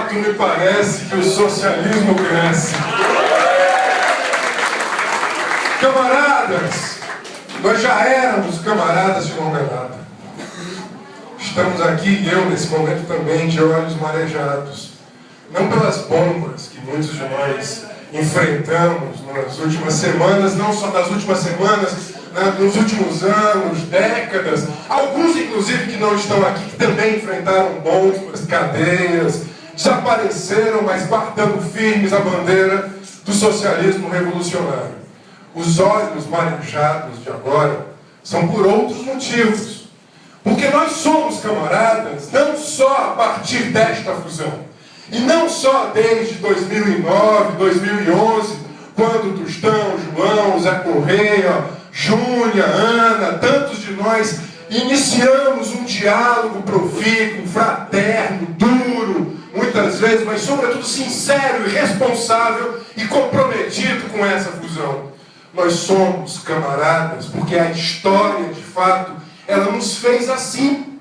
fato me parece que o socialismo cresce. Camaradas, nós já éramos camaradas de longa data. Estamos aqui, eu nesse momento também, de olhos marejados. Não pelas bombas que muitos de nós enfrentamos nas últimas semanas, não só das últimas semanas, nos últimos anos, décadas, alguns inclusive que não estão aqui, que também enfrentaram bombas, cadeias, desapareceram, mas guardando firmes a bandeira do socialismo revolucionário. Os olhos marejados de agora são por outros motivos. Porque nós somos camaradas, não só a partir desta fusão, e não só desde 2009, 2011, quando o Tostão, João, Zé Correia, Júnia, Ana, tantos de nós iniciamos um diálogo profícuo, fraterno, duro, muitas vezes, mas sobretudo sincero e responsável e comprometido com essa fusão. Nós somos camaradas porque a história, de fato, ela nos fez assim.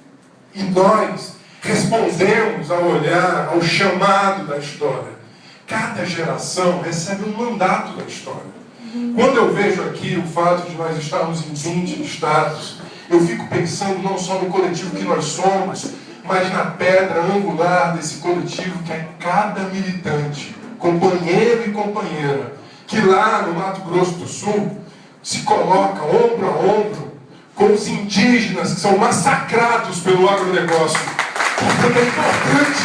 E nós respondemos ao olhar, ao chamado da história. Cada geração recebe um mandato da história. Quando eu vejo aqui o fato de nós estarmos em 20 estados, eu fico pensando não só no coletivo que nós somos, mas na pedra angular desse coletivo que é cada militante, companheiro e companheira, que lá no Mato Grosso do Sul se coloca ombro a ombro com os indígenas que são massacrados pelo agronegócio. Portanto, é importante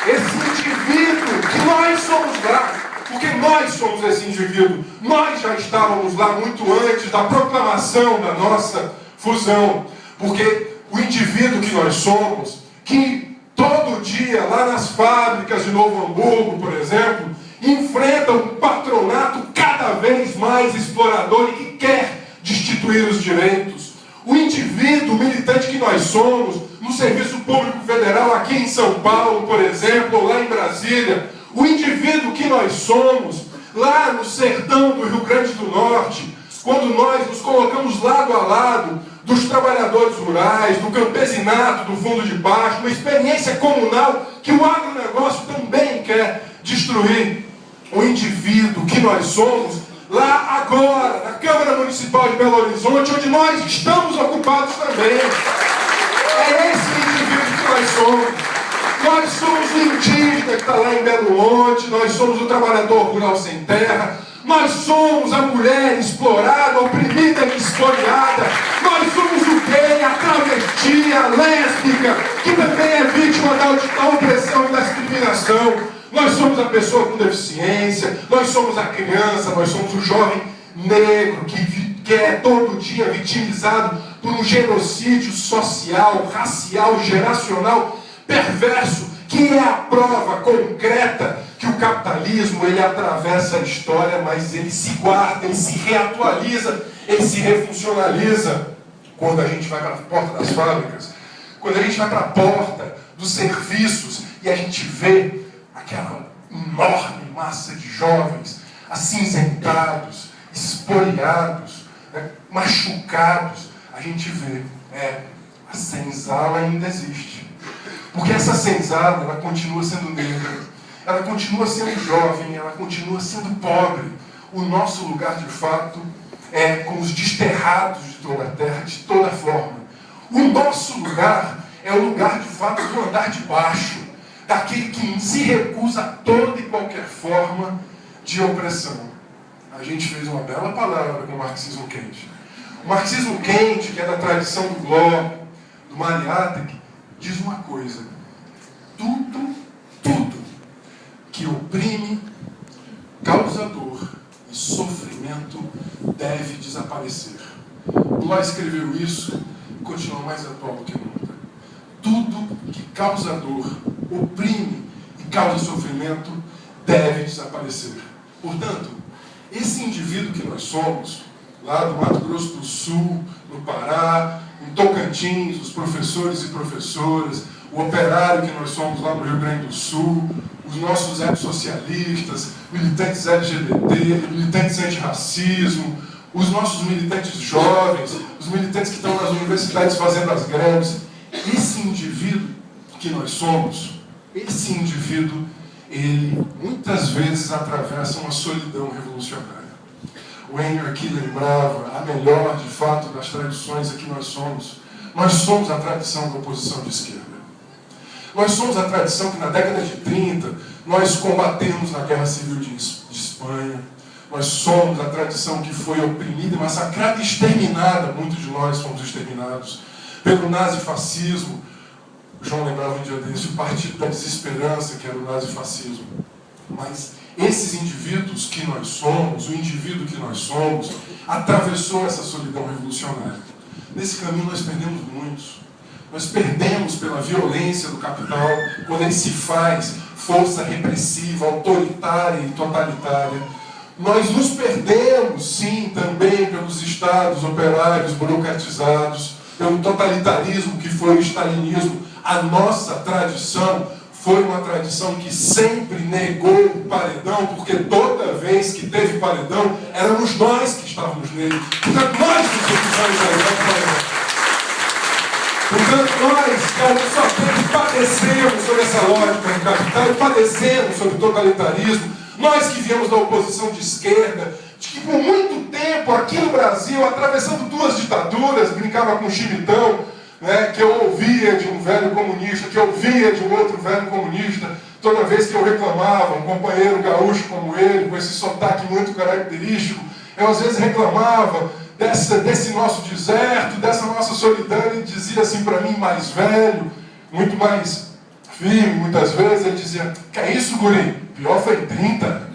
esse indivíduo que nós somos lá, porque nós somos esse indivíduo. Nós já estávamos lá muito antes da proclamação da nossa fusão, porque o indivíduo que nós somos, que todo dia lá nas fábricas de Novo Hamburgo, por exemplo, enfrenta um patronato cada vez mais explorador e que quer destituir os direitos. O indivíduo militante que nós somos, no Serviço Público Federal, aqui em São Paulo, por exemplo, ou lá em Brasília, o indivíduo que nós somos, lá no sertão do Rio Grande do Norte, quando nós nos colocamos lado a lado dos trabalhadores rurais, do campesinato, do fundo de baixo, uma experiência comunal que o agronegócio também quer destruir. O indivíduo que nós somos, lá agora, na Câmara Municipal de Belo Horizonte, onde nós estamos ocupados também. É esse indivíduo que nós somos. Nós somos o indígena que está lá em Belo Monte, nós somos o trabalhador rural sem terra, nós somos a mulher explorada, oprimida e espoliada, nós somos o gay, a travesti, a lésbica, que também é vítima da opressão e da discriminação. Nós somos a pessoa com deficiência, nós somos a criança, nós somos o jovem negro que é todo dia vitimizado por um genocídio social, racial, geracional, perverso, que é a prova concreta que o capitalismo, ele atravessa a história, mas ele se guarda, ele se reatualiza, ele se refuncionaliza. Quando a gente vai para a porta das fábricas, quando a gente vai para a porta dos serviços e a gente vê aquela enorme massa de jovens acinzentados, espoliados, machucados, a gente vê, a senzala ainda existe. Porque essa senzala, ela continua sendo negra, ela continua sendo jovem, ela continua sendo pobre. O nosso lugar, de fato, é com os desterrados de toda a terra, de toda forma. O nosso lugar é o lugar, de fato, do andar de baixo, daquele que se recusa a toda e qualquer forma de opressão. A gente fez uma bela palavra com o marxismo quente. O marxismo quente, que é da tradição do Bloch, do Mariátegui, diz uma coisa: tudo que oprime, causa dor e sofrimento deve desaparecer. O Bloch escreveu isso e continua mais atual do que nunca. Tudo que causa dor, oprime e causa sofrimento deve desaparecer. Portanto, esse indivíduo que nós somos, lá do Mato Grosso do Sul, no Pará, em Tocantins, os professores e professoras, o operário que nós somos lá no Rio Grande do Sul, os nossos ecossocialistas, militantes LGBT, militantes antirracismo, os nossos militantes jovens, os militantes que estão nas universidades fazendo as greves. Esse indivíduo que nós somos, esse indivíduo, ele muitas vezes atravessa uma solidão revolucionária. O Enio aqui lembrava a melhor, de fato, das tradições a que nós somos. Nós somos a tradição da oposição de esquerda. Nós somos a tradição que na década de 30 nós combatemos na Guerra Civil de Espanha. Nós somos a tradição que foi oprimida, massacrada e exterminada. Muitos de nós fomos exterminados pelo nazifascismo. O João lembrava um dia desse, o Partido da Desesperança, que era o nazifascismo. Mas esses indivíduos que nós somos, o indivíduo que nós somos, atravessou essa solidão revolucionária. Nesse caminho nós perdemos muitos. Nós perdemos pela violência do capital, quando ele se faz força repressiva, autoritária e totalitária. Nós nos perdemos, sim, também pelos estados operários burocratizados, pelo totalitarismo que foi o stalinismo. A nossa tradição foi uma tradição que sempre negou o paredão, porque toda vez que teve paredão, éramos nós que estávamos nele. Portanto, nós nos recusamos a ir ao paredão. Portanto, nós, que ao mesmo tempo padecemos sobre essa lógica do capital e padecemos sobre o totalitarismo, nós que viemos da oposição de esquerda, de que por muito tempo aqui no Brasil, atravessando duas ditaduras, brincava com o Chimitão, né, que eu ouvia de um velho comunista, que eu ouvia de um outro velho comunista, toda vez que eu reclamava, um companheiro gaúcho como ele, com esse sotaque muito característico, eu às vezes reclamava desse nosso deserto, dessa nossa solidão, e dizia assim para mim, mais velho, muito mais firme, muitas vezes, ele dizia, que é isso, guri? Pior foi 30.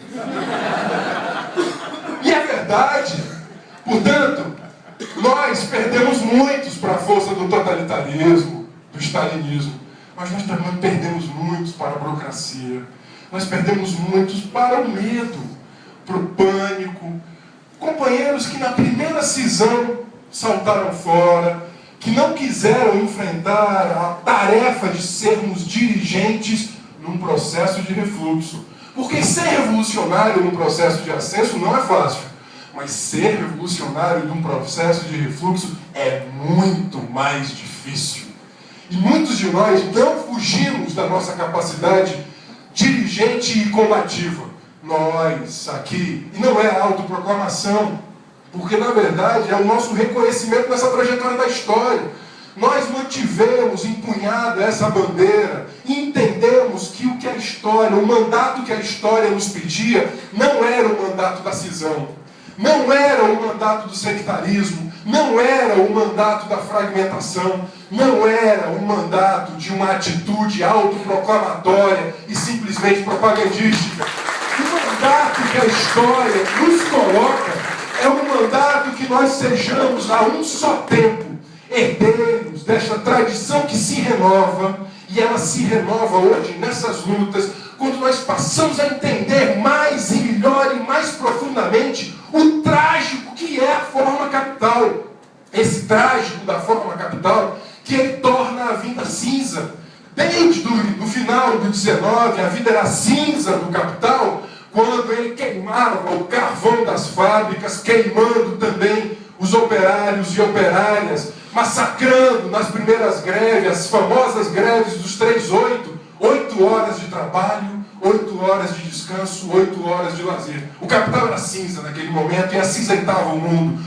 E é verdade. Portanto, nós perdemos muitos para a força do totalitarismo, do stalinismo, mas nós também perdemos muitos para a burocracia, nós perdemos muitos para o medo, para o pânico, companheiros que na primeira cisão saltaram fora, que não quiseram enfrentar a tarefa de sermos dirigentes num processo de refluxo. Porque ser revolucionário num processo de ascenso não é fácil, mas ser revolucionário num processo de refluxo é muito mais difícil. E muitos de nós não fugimos da nossa capacidade dirigente e combativa. Nós aqui, e não é a autoproclamação, porque na verdade é o nosso reconhecimento nessa trajetória da história. Nós mantivemos empunhada essa bandeira e entendemos que o que a história, o mandato que a história nos pedia, não era o mandato da cisão, não era o mandato do sectarismo, não era o mandato da fragmentação, não era o mandato de uma atitude autoproclamatória e simplesmente propagandística. O mandato que a história nos coloca é um mandato que nós sejamos a um só tempo herdeiros desta tradição que se renova, e ela se renova hoje nessas lutas, quando nós passamos a entender mais e melhor e mais profundamente o trágico que é a forma capital. Esse trágico da forma capital que ele torna a vida cinza. Desde o final do 19, a vida era cinza do capital, quando ele queimava o carvão das fábricas, queimando também os operários e operárias, massacrando nas primeiras greves, as famosas greves dos 3-8, 8 horas de trabalho, 8 horas de descanso, 8 horas de lazer. O capital era cinza naquele momento e acinzentava o mundo.